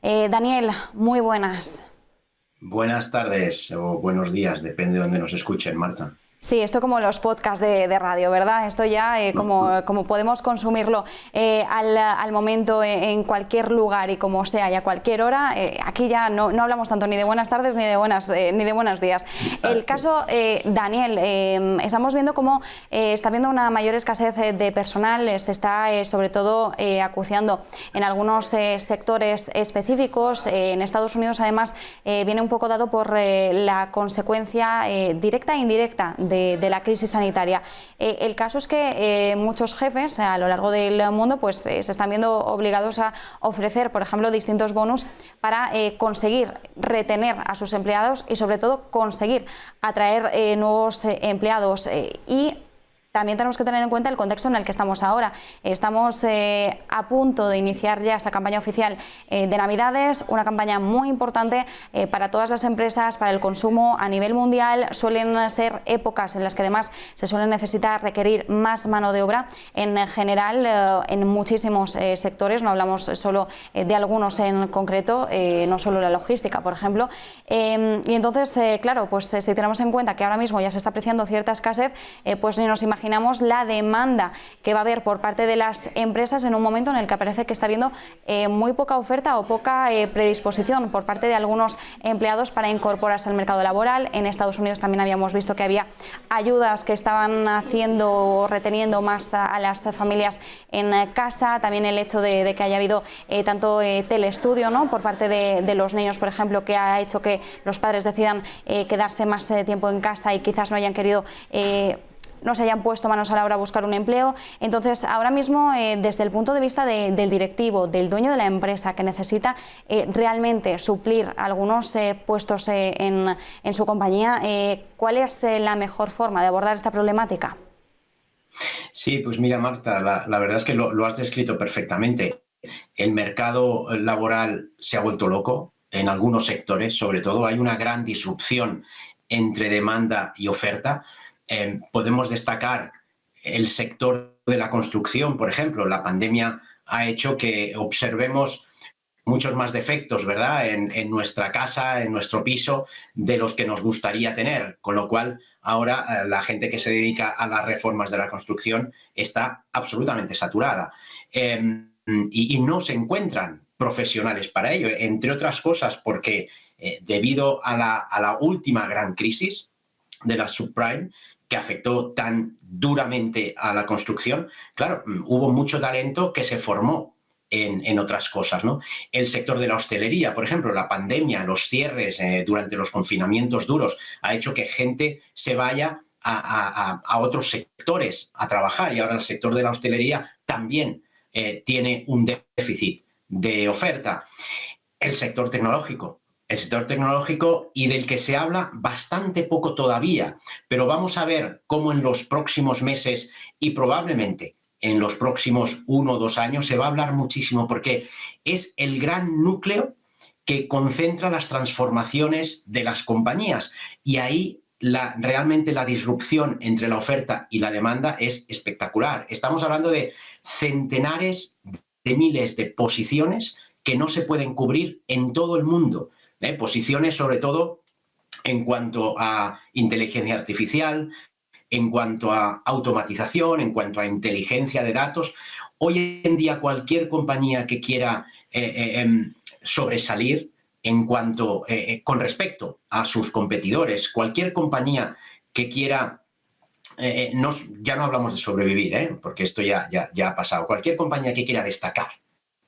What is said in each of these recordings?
Daniel, muy buenas. Buenas tardes o buenos días, depende de donde nos escuchen, Marta. Sí, esto como los podcasts de radio, ¿verdad? Esto ya como podemos consumirlo al momento, en cualquier lugar y como sea y a cualquier hora, aquí ya no hablamos tanto ni de buenas tardes ni de buenos días. Exacto. El caso, Daniel, estamos viendo cómo está habiendo una mayor escasez de personal, se está sobre todo acuciando en algunos sectores específicos. En Estados Unidos, además, viene un poco dado por la consecuencia directa e indirecta de la crisis sanitaria. El caso es que muchos jefes a lo largo del mundo pues, se están viendo obligados a ofrecer, por ejemplo, distintos bonus para conseguir retener a sus empleados y sobre todo conseguir atraer nuevos empleados y también tenemos que tener en cuenta el contexto en el que estamos ahora. Estamos a punto de iniciar ya esa campaña oficial de Navidades, una campaña muy importante para todas las empresas, para el consumo a nivel mundial. Suelen ser épocas en las que además se suele necesitar requerir más mano de obra en general en muchísimos sectores, no hablamos solo de algunos en concreto, no solo la logística, por ejemplo. Y entonces, claro, pues si tenemos en cuenta que ahora mismo ya se está apreciando cierta escasez, pues ni nos imaginamos la demanda que va a haber por parte de las empresas en un momento en el que parece que está habiendo muy poca oferta o poca predisposición por parte de algunos empleados para incorporarse al mercado laboral. En Estados Unidos también habíamos visto que había ayudas que estaban haciendo o reteniendo más a las familias en casa. También el hecho de que haya habido tanto teleestudio, ¿no?, por parte de los niños, por ejemplo, que ha hecho que los padres decidan quedarse más tiempo en casa y quizás no hayan querido no se hayan puesto manos a la obra a buscar un empleo. Entonces, ahora mismo, desde el punto de vista del directivo, del dueño de la empresa que necesita realmente suplir algunos puestos en su compañía, ¿cuál es la mejor forma de abordar esta problemática? Sí, pues mira, Marta, la verdad es que lo has descrito perfectamente. El mercado laboral se ha vuelto loco en algunos sectores, sobre todo hay una gran disrupción entre demanda y oferta. Podemos destacar el sector de la construcción, por ejemplo. La pandemia ha hecho que observemos muchos más defectos, ¿verdad?, en nuestra casa, en nuestro piso, de los que nos gustaría tener, con lo cual ahora la gente que se dedica a las reformas de la construcción está absolutamente saturada y no se encuentran profesionales para ello, entre otras cosas porque debido a la última gran crisis de la subprime, que afectó tan duramente a la construcción, claro, hubo mucho talento que se formó en otras cosas, ¿no? El sector de la hostelería, por ejemplo, la pandemia, los cierres durante los confinamientos duros, ha hecho que gente se vaya a otros sectores a trabajar, y ahora el sector de la hostelería también tiene un déficit de oferta. El sector tecnológico. El sector tecnológico, y del que se habla bastante poco todavía, pero vamos a ver cómo en los próximos meses y probablemente en los próximos 1 o 2 años se va a hablar muchísimo, porque es el gran núcleo que concentra las transformaciones de las compañías, y ahí realmente la disrupción entre la oferta y la demanda es espectacular. Estamos hablando de centenares de miles de posiciones que no se pueden cubrir en todo el mundo. Posiciones sobre todo en cuanto a inteligencia artificial, en cuanto a automatización, en cuanto a inteligencia de datos. Hoy en día cualquier compañía que quiera sobresalir en cuanto con respecto a sus competidores, cualquier compañía que quiera ya no hablamos de sobrevivir, porque esto ya ha pasado. Cualquier compañía que quiera destacar,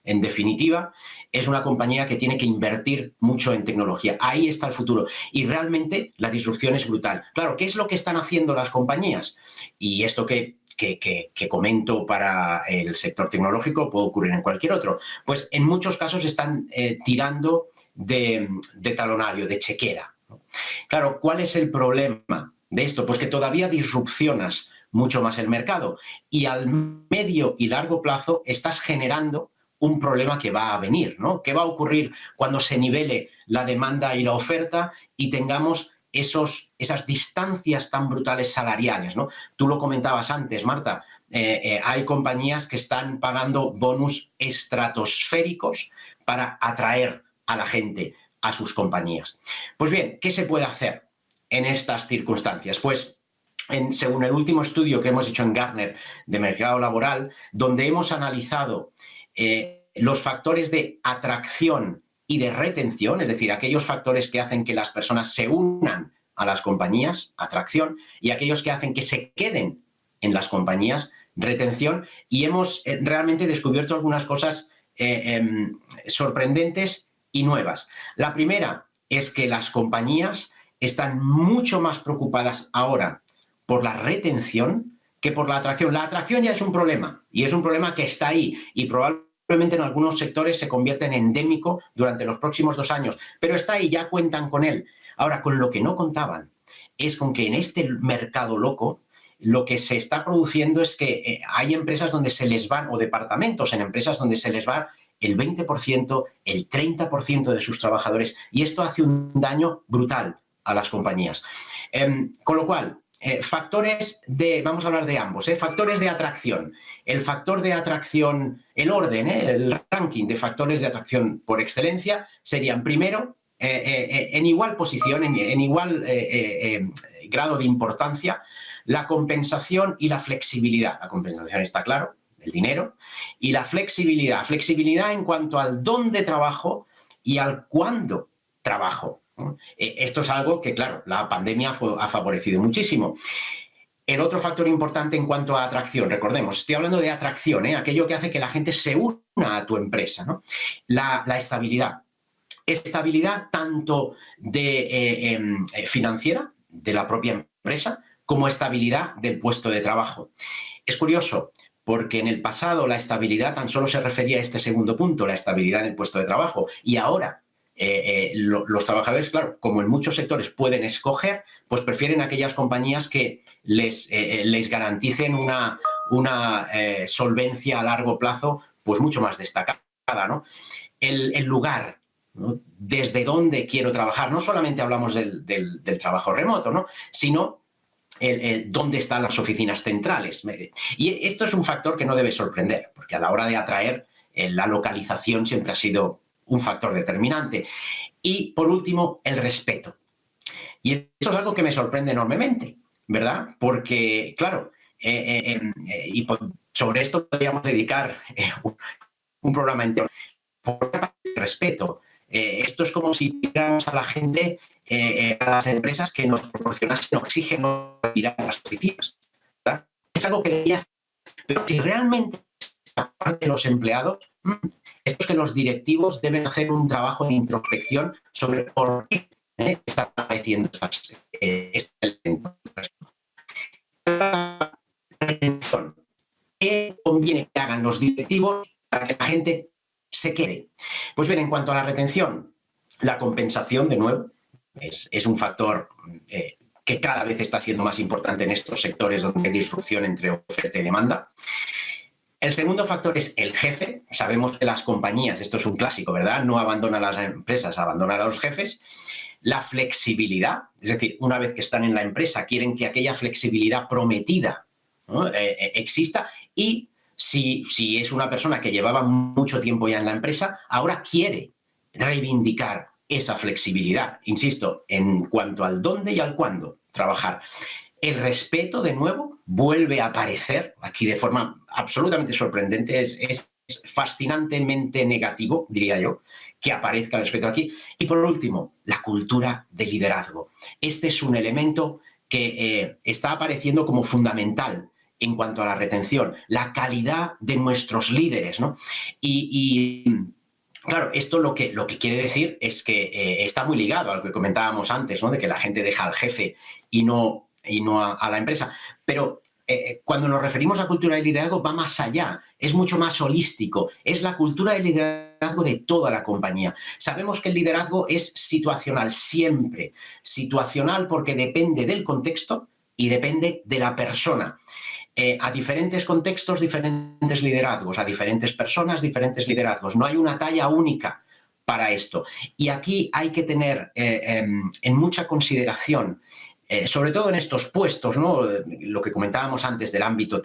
en definitiva, es una compañía que tiene que invertir mucho en tecnología. Ahí está el futuro. Y realmente la disrupción es brutal. Claro, ¿qué es lo que están haciendo las compañías? Y esto que comento para el sector tecnológico puede ocurrir en cualquier otro. Pues en muchos casos están tirando de talonario, de chequera, ¿no? Claro, ¿cuál es el problema de esto? Pues que todavía disrupcionas mucho más el mercado, y al medio y largo plazo estás generando un problema que va a venir, ¿no? ¿Qué va a ocurrir cuando se nivele la demanda y la oferta y tengamos esas distancias tan brutales salariales, ¿no? Tú lo comentabas antes, Marta, hay compañías que están pagando bonus estratosféricos para atraer a la gente a sus compañías. Pues bien, ¿qué se puede hacer en estas circunstancias? Pues según el último estudio que hemos hecho en Gartner de mercado laboral, donde hemos analizado los factores de atracción y de retención, es decir, aquellos factores que hacen que las personas se unan a las compañías, atracción, y aquellos que hacen que se queden en las compañías, retención, y hemos realmente descubierto algunas cosas sorprendentes y nuevas. La primera es que las compañías están mucho más preocupadas ahora por la retención que por la atracción. La atracción ya es un problema, y es un problema que está ahí, y probablemente en algunos sectores se convierte en endémico durante los próximos 2 años, pero está ahí, ya cuentan con él. Ahora, con lo que no contaban es con que en este mercado loco lo que se está produciendo es que hay empresas donde se les van, o departamentos en empresas donde se les va el 20%, el 30% de sus trabajadores, y esto hace un daño brutal a las compañías. Con lo cual, factores de, vamos a hablar de ambos, factores de atracción. El factor de atracción, el orden, el ranking de factores de atracción por excelencia serían, primero, en igual posición, en igual grado de importancia, la compensación y la flexibilidad. La compensación está claro, el dinero, y la flexibilidad. Flexibilidad en cuanto al dónde trabajo y al cuándo trabajo. Esto es algo que, claro, la pandemia ha favorecido muchísimo. El otro factor importante en cuanto a atracción, recordemos, estoy hablando de atracción, aquello que hace que la gente se una a tu empresa, ¿no? La estabilidad. Estabilidad tanto de financiera, de la propia empresa, como estabilidad del puesto de trabajo. Es curioso, porque en el pasado la estabilidad tan solo se refería a este segundo punto, la estabilidad en el puesto de trabajo, y ahora los trabajadores, claro, como en muchos sectores pueden escoger, pues prefieren aquellas compañías que les garanticen una solvencia a largo plazo pues mucho más destacada, ¿no? El lugar, ¿no? Desde dónde quiero trabajar. No solamente hablamos del trabajo remoto, ¿no? Sino dónde están las oficinas centrales. Y esto es un factor que no debe sorprender, porque a la hora de atraer, la localización siempre ha sido un factor determinante. Y, por último, el respeto. Y esto es algo que me sorprende enormemente, ¿verdad? Porque, claro, y sobre esto podríamos dedicar un programa entero. Por el respeto. Esto es como si pidiéramos a la gente, a las empresas, que nos proporcionasen oxígeno para ir a las oficinas, ¿verdad? Es algo que debería hacer. Pero si realmente aparte de los empleados, esto es que los directivos deben hacer un trabajo de introspección sobre por qué están apareciendo este retención. ¿Qué conviene que hagan los directivos para que la gente se quede? Pues bien, en cuanto a la retención, la compensación, de nuevo, es un factor que cada vez está siendo más importante en estos sectores donde hay disrupción entre oferta y demanda. El segundo factor es el jefe. Sabemos que las compañías, esto es un clásico, ¿verdad?, no abandonan a las empresas, abandonan a los jefes. La flexibilidad, es decir, una vez que están en la empresa, quieren que aquella flexibilidad prometida, ¿no?, exista. Y si es una persona que llevaba mucho tiempo ya en la empresa, ahora quiere reivindicar esa flexibilidad, insisto, en cuanto al dónde y al cuándo trabajar. El respeto, de nuevo, vuelve a aparecer aquí de forma absolutamente sorprendente. Es fascinantemente negativo, diría yo, que aparezca el respeto aquí. Y por último, la cultura de liderazgo. Este es un elemento que está apareciendo como fundamental en cuanto a la retención, la calidad de nuestros líderes, ¿no? Claro, esto lo que quiere decir es que está muy ligado a lo que comentábamos antes, ¿no?, de que la gente deja al jefe y no a la empresa. Pero cuando nos referimos a cultura de liderazgo, va más allá, es mucho más holístico, es la cultura de liderazgo de toda la compañía. Sabemos que el liderazgo es situacional, siempre situacional, porque depende del contexto y depende de la persona. A diferentes contextos, diferentes liderazgos, a diferentes personas, diferentes liderazgos. No hay una talla única para esto. Y aquí hay que tener en mucha consideración, sobre todo en estos puestos, ¿no?, lo que comentábamos antes del ámbito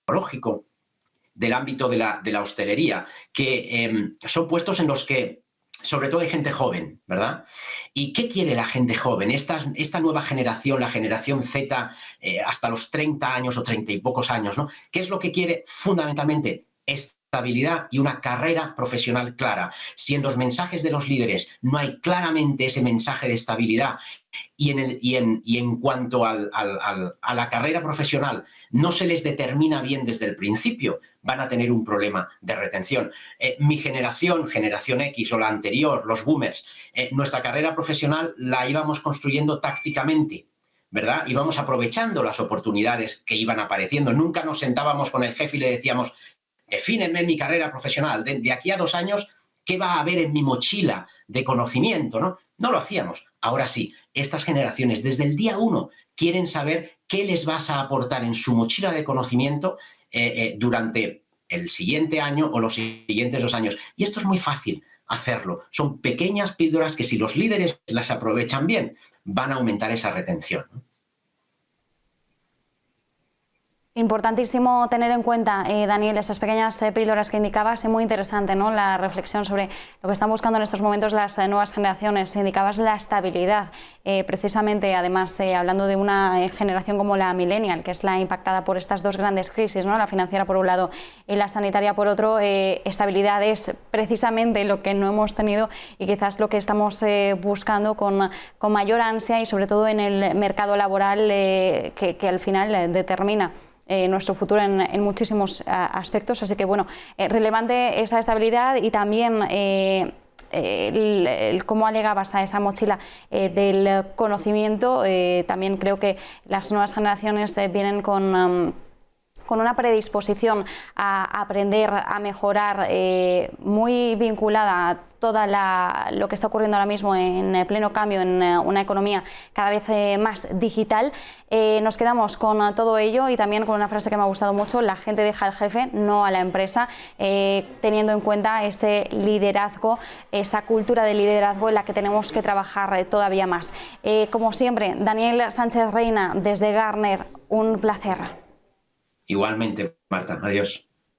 tecnológico, del ámbito de la hostelería, que son puestos en los que sobre todo hay gente joven, ¿verdad? ¿Y qué quiere la gente joven? Esta nueva generación, la generación Z, hasta los 30 años o 30 y pocos años, ¿no? ¿Qué es lo que quiere fundamentalmente? Estabilidad y una carrera profesional clara. Si en los mensajes de los líderes no hay claramente ese mensaje de estabilidad y en cuanto a la carrera profesional no se les determina bien desde el principio, van a tener un problema de retención. Mi generación X o la anterior, los boomers, nuestra carrera profesional la íbamos construyendo tácticamente, ¿verdad? Íbamos aprovechando las oportunidades que iban apareciendo. Nunca nos sentábamos con el jefe y le decíamos, defíneme mi carrera profesional, de aquí a 2 años, ¿qué va a haber en mi mochila de conocimiento? No lo hacíamos. Ahora sí, estas generaciones desde el día 1 quieren saber qué les vas a aportar en su mochila de conocimiento durante el siguiente año o los siguientes 2 años. Y esto es muy fácil hacerlo. Son pequeñas píldoras que si los líderes las aprovechan bien, van a aumentar esa retención, ¿no? Importantísimo tener en cuenta, Daniel, esas pequeñas píldoras que indicabas. Es muy interesante, ¿no?, la reflexión sobre lo que están buscando en estos momentos las nuevas generaciones. Indicabas la estabilidad, precisamente, además, hablando de una generación como la millennial, que es la impactada por estas 2 grandes crisis, ¿no?, la financiera por un lado y la sanitaria por otro. Estabilidad es precisamente lo que no hemos tenido y quizás lo que estamos buscando con mayor ansia, y sobre todo en el mercado laboral que al final determina nuestro futuro en muchísimos aspectos. Así que, bueno, relevante esa estabilidad y también cómo alegabas a esa mochila del conocimiento. También creo que las nuevas generaciones vienen con una predisposición a aprender, a mejorar, muy vinculada a lo que está ocurriendo ahora mismo en pleno cambio en una economía cada vez más digital. Nos quedamos con todo ello y también con una frase que me ha gustado mucho: la gente deja al jefe, no a la empresa, teniendo en cuenta ese liderazgo, esa cultura de liderazgo en la que tenemos que trabajar todavía más. Como siempre, Daniel Sánchez Reina, desde Gartner, un placer. Igualmente, Marta. Adiós.